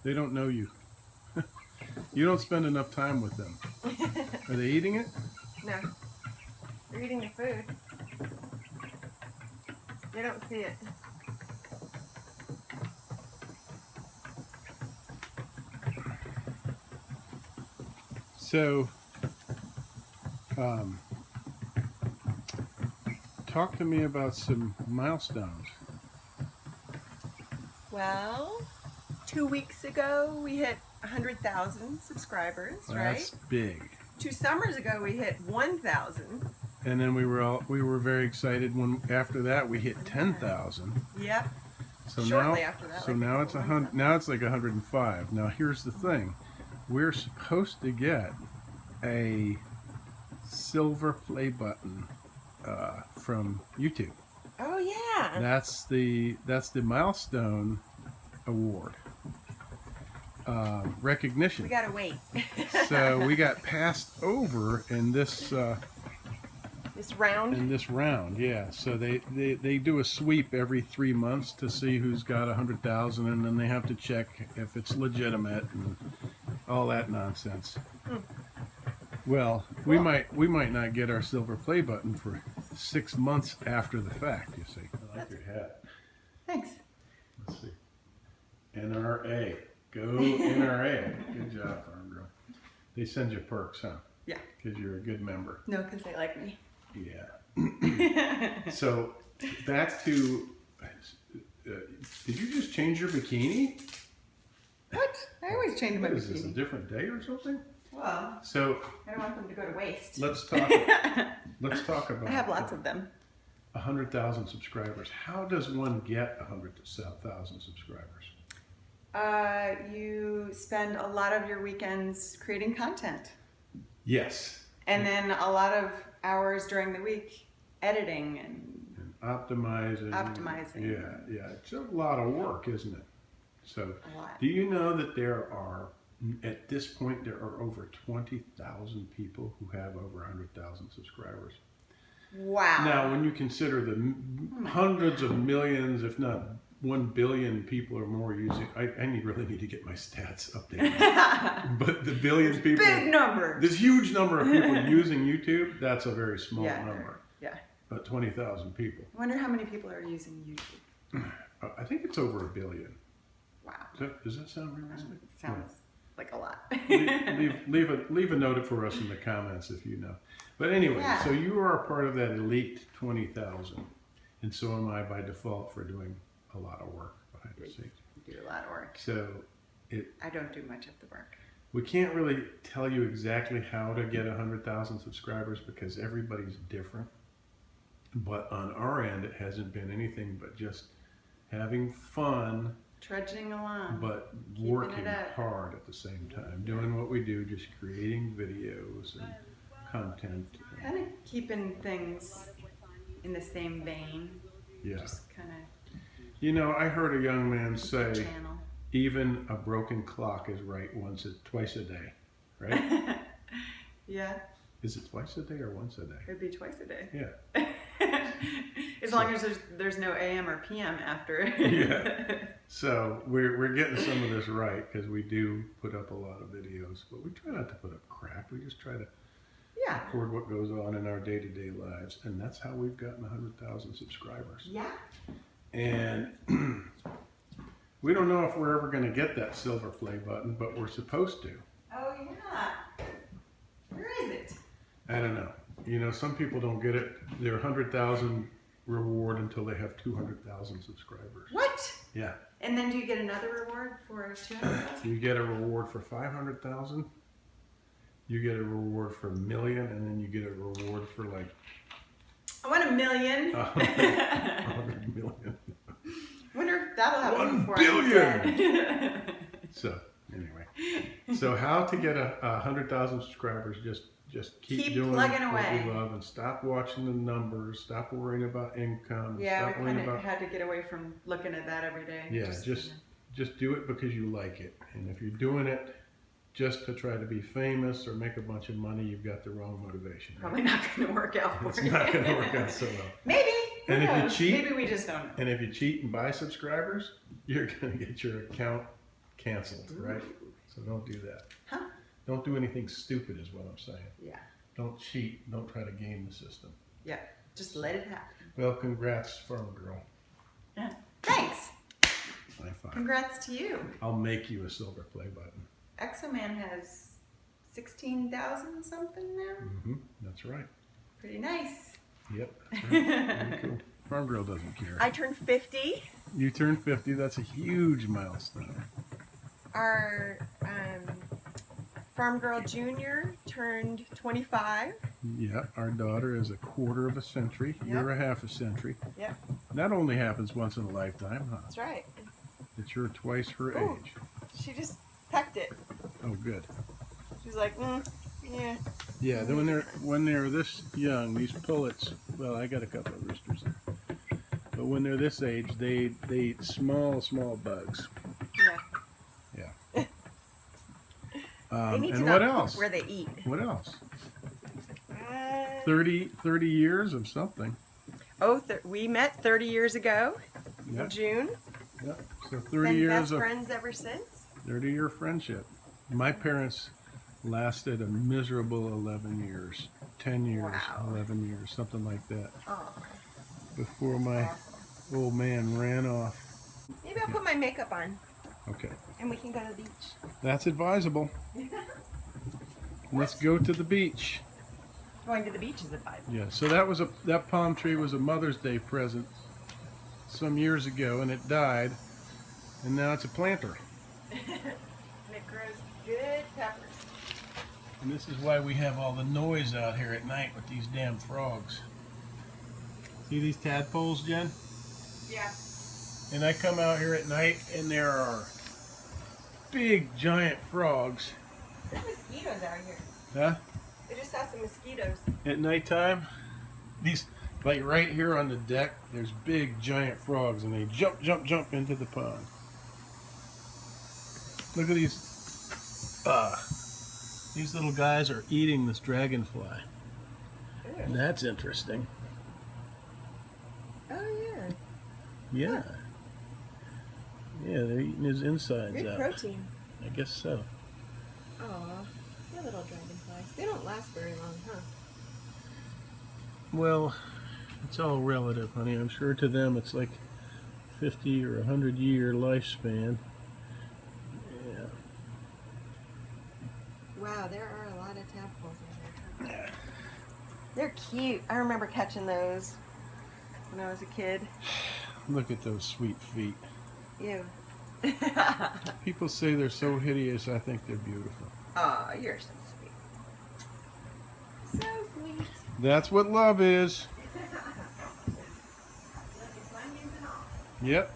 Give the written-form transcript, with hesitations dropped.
They don't know you. You don't spend enough time with them. Are they eating it? No. They're eating the food. They don't see it. So, talk to me about some milestones. Well, 2 weeks ago we hit 100,000 subscribers, That's right? big. 2 summers ago we hit 1,000. And then we were very excited when after that we hit 10,000. Yep. So Shortly now, after that. so like now it's 100. Now it's like 105. Now here's the thing: we're supposed to get a silver play button from YouTube. Oh yeah. That's the milestone award recognition. We gotta wait. So we got passed over in this this round. yeah. So they do a sweep every 3 months to see who's got 100,000, and then they have to check if it's legitimate and all that nonsense. Well, we might not get our silver play button for 6 months after the fact. You see, I like your hat. Thanks. Let's see, NRA, go NRA. Good job, farm girl. They send you perks, huh? Yeah. Because you're a good member. No, because they like me. Yeah. So back to, did you just change your bikini? What? I always change my What is this, a bikini. different day or something? Well, So I don't want them to go to waste. let's talk. Let's talk about. I have lots of them. 100,000 subscribers. How does one get 100,000 subscribers? You spend a lot of your weekends creating content. Yes. And then a lot of hours during the week editing and Optimizing. Yeah. It's a lot of work, isn't it? So, a lot. do you know that there are, at this point, there are over 20,000 people who have over 100,000 subscribers? Wow. Now, when you consider the hundreds of millions, if not 1 billion people or more using, I really need to get my stats updated. But the billion people, Big number. this huge number of people using YouTube, that's a very small number. Yeah. But 20,000 people. I wonder how many people are using YouTube. I think it's over 1 billion. Wow. Does that sound realistic? Sounds like a lot. leave a note for us in the comments if you know. But anyway, so you are a part of that elite 20,000, and so am I by default for doing a lot of work behind the scenes. You do a lot of work. So I don't do much of the work. we can't really tell you exactly how to get 100,000 subscribers because everybody's different. But on our end, it hasn't been anything but just having fun, Trudging along. but Keeping working it up. hard at the same time, doing what we do, just creating videos and content. Kind of keeping things in the same vein. Yeah. Just kind of You know, I heard a young man say, channel. even a broken clock is right twice a day, right? Yeah. Is it twice a day or once a day? It'd be twice a day. Yeah. As long as there's no AM or PM after. Yeah. So we're getting some of this right because we do put up a lot of videos, but we try not to put up crap. We just try to Yeah. record what goes on in our day-to-day lives, and that's how we've gotten 100,000 subscribers. Yeah. And we don't know if we're ever going to get that silver play button, but we're supposed to. Oh yeah. Where is it? I don't know. You know, some people don't get it. Their 100,000 reward until they have 200,000 subscribers. What? Yeah. And then do you get another reward for 200,000? You get a reward for 500,000. You get a reward for 1 million, and then you get a reward for like I want 1 million. 100 million. Wonder if that'll happen 1 before billion. I'm dead. So anyway, so how to get 100,000 subscribers? Just keep doing plugging what away. you love and stop watching the numbers. Stop worrying about income. Yeah, stop we worrying kind of about had to get away from looking at that every day. yeah. Just do it because you like it. And if you're doing it just to try to be famous or make a bunch of money, you've got the wrong motivation. Right? Probably not going to work out for It's you. not going to work out so well. Maybe. Who And if you knows? cheat- Maybe we just don't know. And if you cheat and buy subscribers, you're going to get your account canceled, right? So don't do that. Huh? Don't do anything stupid is what I'm saying. Yeah. Don't cheat. Don't try to game the system. Yeah. Just let it happen. Well, congrats, farm girl. Yeah. Thanks. High five. Congrats to you. I'll make you a silver play button. Exoman has 16,000 something now. Mm-hmm. That's right. Pretty nice. Yep. That's right. Very cool. Farm girl doesn't care. I turned 50. You turned 50. That's a huge milestone. Our Farm Girl Junior turned 25. Yeah. Our daughter is a quarter of a century. Yep. You're a half a century. Yep. That only happens once in a lifetime, huh? That's right. That you're twice her Ooh. age. She just pecked it. Oh, good. She's like, yeah. Yeah, then when they're this young, these pullets. Well, I got a couple of roosters, but when they're this age, they eat small bugs. Yeah. Yeah. They need to And not what poop else? where they eat. What else? Uh, 30 years of something. we met 30 years ago Yeah. in June. Yeah. So 30 Been years best of friends ever since. 30-year friendship. My parents lasted a miserable 11 years, 10 years, Wow. 11 years, something like that, Oh. before my old man ran off. Maybe I'll put my makeup on Okay, and we can go to the beach. that's advisable. Let's go to the beach. Going to the beach is advisable. Yeah, so that palm tree was a Mother's Day present some years ago, and it died, and now it's a planter. And it grows good peppers. And this is why we have all the noise out here at night with these damn frogs. See these tadpoles, Jen? Yeah. And I come out here at night, and there are big, giant frogs. There's mosquitoes out here. Huh? I just saw some mosquitoes. At nighttime, these, like right here on the deck, there's big, giant frogs, and they jump into the pond. Look at these. These little guys are eating this dragonfly. Ew. That's interesting. Oh yeah. Yeah. Yeah, they're eating his insides Good out. protein. I guess so. Aw, they're little dragonflies. They don't last very long, huh? Well, it's all relative, honey. I'm sure to them it's like 50 or 100-year lifespan. Yeah. Wow, there are a lot of tadpoles in there. Yeah. They're cute. I remember catching those when I was a kid. Look at those sweet feet. Ew. People say they're so hideous. I think they're beautiful. Aw, you're so sweet. So sweet. That's what love is. Look at findings and all. Yep.